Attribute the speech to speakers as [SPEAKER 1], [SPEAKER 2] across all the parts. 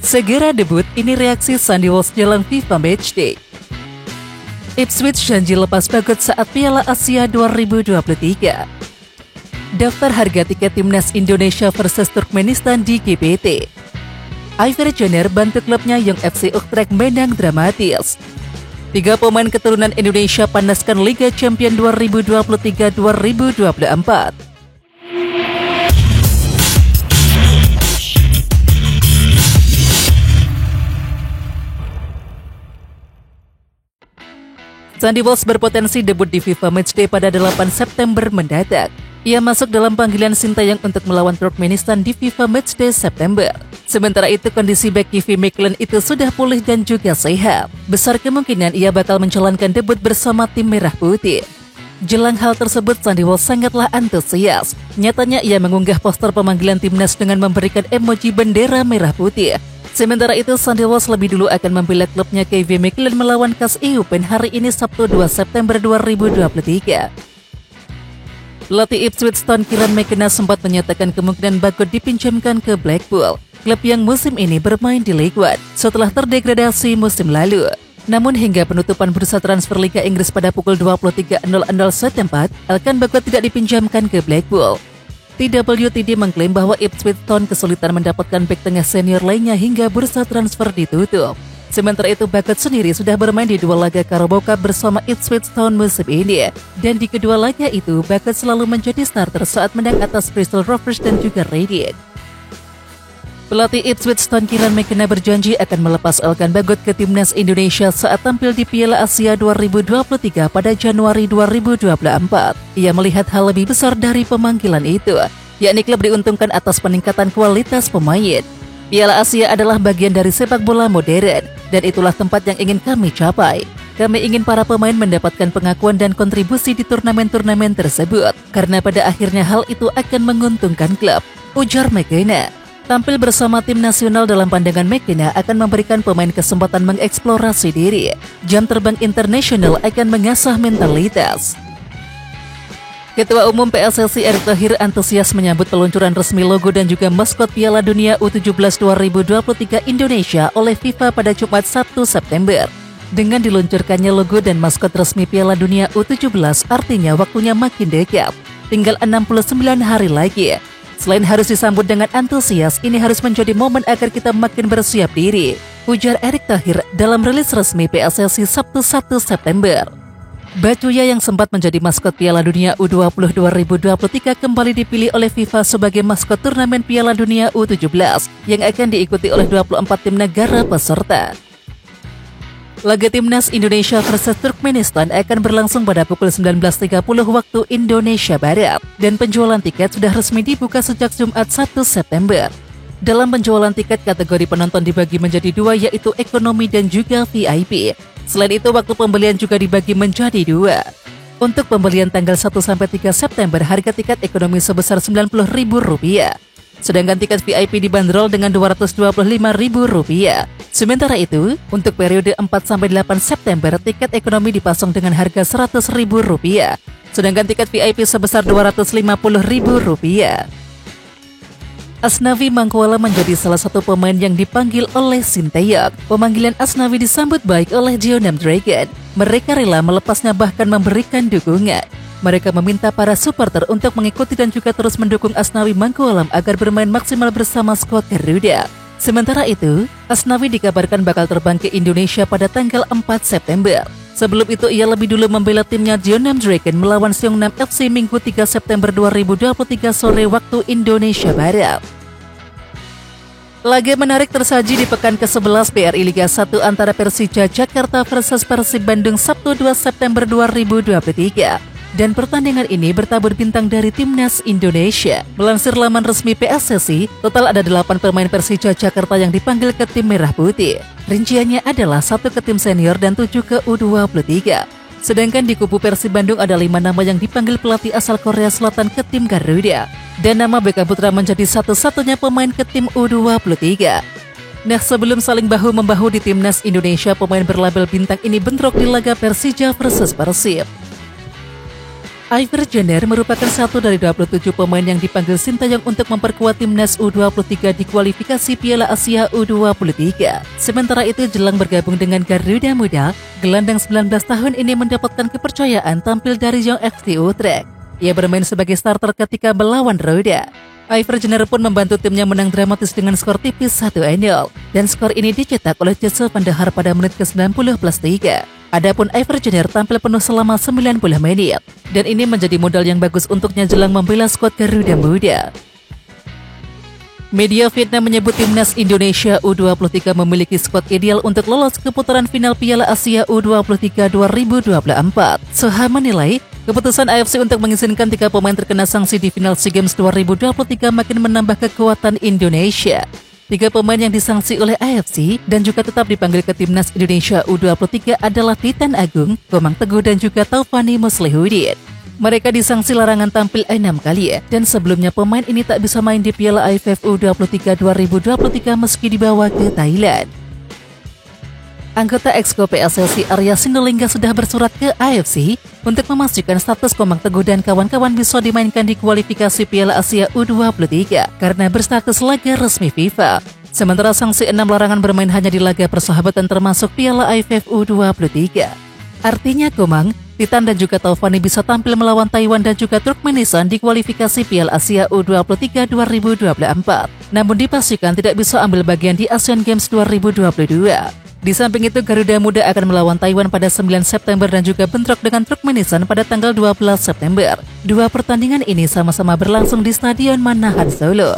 [SPEAKER 1] Segera debut, ini reaksi Sandy Walsh jelang FIFA Matchday. Ipswich janji lepas bagot saat Piala Asia 2023. Daftar harga tiket timnas Indonesia versus Turkmenistan di GPT. Iver Jenner bantu klubnya Young FC Utrecht menang dramatis. 3 pemain keturunan Indonesia panaskan Liga Champion 2023-2024. Sandy Walsh berpotensi debut di FIFA Matchday pada 8 September mendatang. Ia masuk dalam panggilan Sintayong untuk melawan Turkmenistan di FIFA Matchday September. Sementara itu kondisi bek Kevin McClelland itu sudah pulih dan juga sehat. Besar kemungkinan ia bakal menjalankan debut bersama tim Merah Putih. Jelang hal tersebut, Sandy Walsh sangatlah antusias. Nyatanya ia mengunggah poster pemanggilan timnas dengan memberikan emoji bendera Merah Putih. Sementara itu, Sandy Walsh lebih dulu akan membela klubnya Kevin McClelland melawan KAS Eupen hari ini Sabtu 2 September 2023. Pelatih Ipswich Town Kieran McKenna sempat menyatakan kemungkinan Bagot dipinjamkan ke Blackpool, klub yang musim ini bermain di League One setelah terdegradasi musim lalu. Namun hingga penutupan bursa transfer Liga Inggris pada pukul 23.00 setempat, Elkan Bagot tidak dipinjamkan ke Blackpool. TWTD mengklaim bahwa Ipswich Town kesulitan mendapatkan bek tengah senior lainnya hingga bursa transfer ditutup. Sementara itu, Bagot sendiri sudah bermain di 2 laga Carabao Cup bersama Ipswich Town musim ini. Dan di kedua laga itu, Bagot selalu menjadi starter saat menang atas Bristol Rovers dan juga Reading. Pelatih Ipswich Town Kieran McKenna berjanji akan melepas Elkan Bagot ke timnas Indonesia saat tampil di Piala Asia 2023 pada Januari 2024. Ia melihat hal lebih besar dari pemanggilan itu, yakni klub diuntungkan atas peningkatan kualitas pemain. Piala Asia adalah bagian dari sepak bola modern, dan itulah tempat yang ingin kami capai. Kami ingin para pemain mendapatkan pengakuan dan kontribusi di turnamen-turnamen tersebut, karena pada akhirnya hal itu akan menguntungkan klub, ujar McKenna. Tampil bersama tim nasional dalam pandangan McKenna akan memberikan pemain kesempatan mengeksplorasi diri. Jam terbang internasional akan mengasah mentalitas. Ketua Umum PSSI Erick Thohir antusias menyambut peluncuran resmi logo dan juga maskot Piala Dunia U17 2023 Indonesia oleh FIFA pada Jumat 1 September. Dengan diluncurkannya logo dan maskot resmi Piala Dunia U17 artinya waktunya makin dekat. Tinggal 69 hari lagi. Selain harus disambut dengan antusias, ini harus menjadi momen agar kita makin bersiap diri, ujar Erick Thohir dalam rilis resmi PSSI Sabtu 1 September. Bacuya yang sempat menjadi maskot Piala Dunia U20 2023 kembali dipilih oleh FIFA sebagai maskot turnamen Piala Dunia U17 yang akan diikuti oleh 24 tim negara peserta. Laga timnas Indonesia versus Turkmenistan akan berlangsung pada pukul 19.30 waktu Indonesia Barat dan penjualan tiket sudah resmi dibuka sejak Jumat 1 September. Dalam penjualan tiket, kategori penonton dibagi menjadi 2, yaitu ekonomi dan juga VIP. Selain itu, waktu pembelian juga dibagi menjadi 2. Untuk pembelian tanggal 1-3 September, harga tiket ekonomi sebesar Rp90.000. Sedangkan tiket VIP dibanderol dengan Rp225.000. Sementara itu, untuk periode 4-8 September, tiket ekonomi dipasang dengan harga Rp100.000. Sedangkan tiket VIP sebesar Rp250.000. Asnawi Mangkuala menjadi salah satu pemain yang dipanggil oleh Sintayong. Pemanggilan Asnawi disambut baik oleh Jeonnam Dragon. Mereka rela melepasnya bahkan memberikan dukungan. Mereka meminta para supporter untuk mengikuti dan juga terus mendukung Asnawi Mangkualam agar bermain maksimal bersama skuad Garuda. Sementara itu, Asnawi dikabarkan bakal terbang ke Indonesia pada tanggal 4 September. Sebelum itu, ia lebih dulu membela timnya Jeonnam Dragon melawan Seongnam FC Minggu 3 September 2023 sore waktu Indonesia Barat. Laga menarik tersaji di pekan ke-11 BRI Liga 1 antara Persija Jakarta versus Persib Bandung Sabtu 2 September 2023. Dan pertandingan ini bertabur bintang dari timnas Indonesia. Melansir laman resmi PSSI, total ada 8 pemain Persija Jakarta yang dipanggil ke tim Merah Putih. Rinciannya adalah 1 ke tim senior dan 7 ke U23. Sedangkan di kubu Persib Bandung ada 5 nama yang dipanggil pelatih asal Korea Selatan ke tim Garuda. Dan nama Beckham Putra menjadi satu-satunya pemain ke tim U23. Nah, sebelum saling bahu-membahu di timnas Indonesia, pemain berlabel bintang ini bentrok di laga Persija versus Persib. Iver Jenner merupakan satu dari 27 pemain yang dipanggil Sintayong untuk memperkuat timnas U23 di kualifikasi Piala Asia U23. Sementara itu jelang bergabung dengan Garuda Muda, gelandang 19 tahun ini mendapatkan kepercayaan tampil dari Young FC Utrecht. Ia bermain sebagai starter ketika melawan Roda. Iver Jenner pun membantu timnya menang dramatis dengan skor tipis 1-0. Dan skor ini dicetak oleh Jesse Van de Haar pada menit ke-90+3. Adapun Iver Jenner tampil penuh selama 90 menit, dan ini menjadi modal yang bagus untuknya jelang membela skuad Garuda Muda. Media Vietnam menyebut timnas Indonesia U23 memiliki skuad ideal untuk lolos ke putaran final Piala Asia U23 2024. Soha menilai, keputusan AFC untuk mengizinkan 3 pemain terkena sanksi di final SEA Games 2023 makin menambah kekuatan Indonesia. 3 pemain yang disanksi oleh AFC dan juga tetap dipanggil ke timnas Indonesia U23 adalah Titan Agung, Komang Teguh dan juga Taufani Muslihudin. Mereka disanksi larangan tampil 6 kali dan sebelumnya pemain ini tak bisa main di Piala AFF U23 2023 meski dibawa ke Thailand. Anggota Exco PSSI Arya Sinulinga sudah bersurat ke AFC untuk memastikan status Komang Teguh dan kawan-kawan bisa dimainkan di kualifikasi Piala Asia U23 karena berstatus laga resmi FIFA. Sementara sanksi 6 larangan bermain hanya di laga persahabatan termasuk Piala AFF U23. Artinya Komang, Titan dan juga Taufani bisa tampil melawan Taiwan dan juga Turkmenistan di kualifikasi Piala Asia U23 2024. Namun dipastikan tidak bisa ambil bagian di Asian Games 2022. Di samping itu, Garuda Muda akan melawan Taiwan pada 9 September dan juga bentrok dengan Turkmenistan pada tanggal 12 September. 2 pertandingan ini sama-sama berlangsung di Stadion Manahan Solo.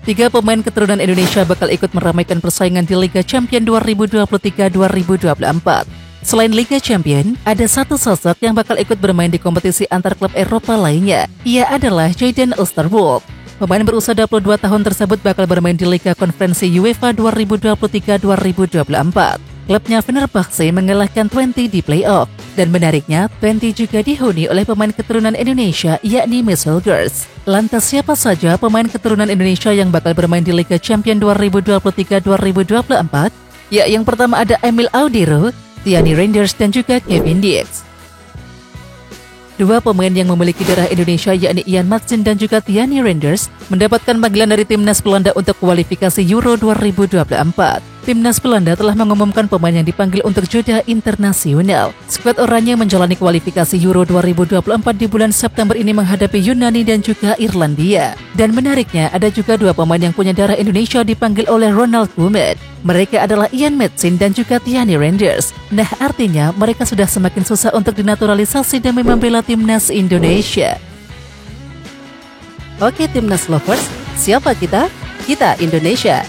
[SPEAKER 1] 3 pemain keturunan Indonesia bakal ikut meramaikan persaingan di Liga Champion 2023-2024. Selain Liga Champion, ada satu sosok yang bakal ikut bermain di kompetisi antar klub Eropa lainnya. Ia adalah Jayden Oosterwolde. Pemain berusia 22 tahun tersebut bakal bermain di Liga Konferensi UEFA 2023-2024. Klubnya Fenerbahce mengalahkan Twente di playoff. Dan menariknya, Twente juga dihuni oleh pemain keturunan Indonesia, yakni Miss Hulgers. Lantas siapa saja pemain keturunan Indonesia yang bakal bermain di Liga Champion 2023-2024? Ya, yang pertama ada Emil Audero, Tiani Reinders, dan juga Kevin Dix. 2 pemain yang memiliki darah Indonesia yakni Ian Maatsen dan juga Tiani Reinders mendapatkan panggilan dari timnas Belanda untuk kualifikasi Euro 2024. Timnas Belanda telah mengumumkan pemain yang dipanggil untuk jeda internasional. Skuad oranye menjalani kualifikasi Euro 2024 di bulan September ini menghadapi Yunani dan juga Irlandia. Dan menariknya, ada juga 2 pemain yang punya darah Indonesia dipanggil oleh Ronald Koeman. Mereka adalah Ian Maatsen dan juga Tiani Reinders. Nah, artinya mereka sudah semakin susah untuk dinaturalisasi demi membela timnas Indonesia. Oke timnas lovers, siapa kita? Kita Indonesia.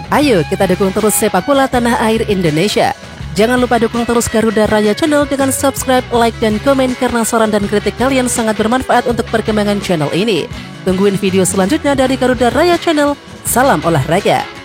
[SPEAKER 1] Ayo kita dukung terus sepak bola tanah air Indonesia. Jangan lupa dukung terus Garuda Raya Channel dengan subscribe, like, dan komen karena saran dan kritik kalian sangat bermanfaat untuk perkembangan channel ini. Tungguin video selanjutnya dari Garuda Raya Channel. Salam olahraga.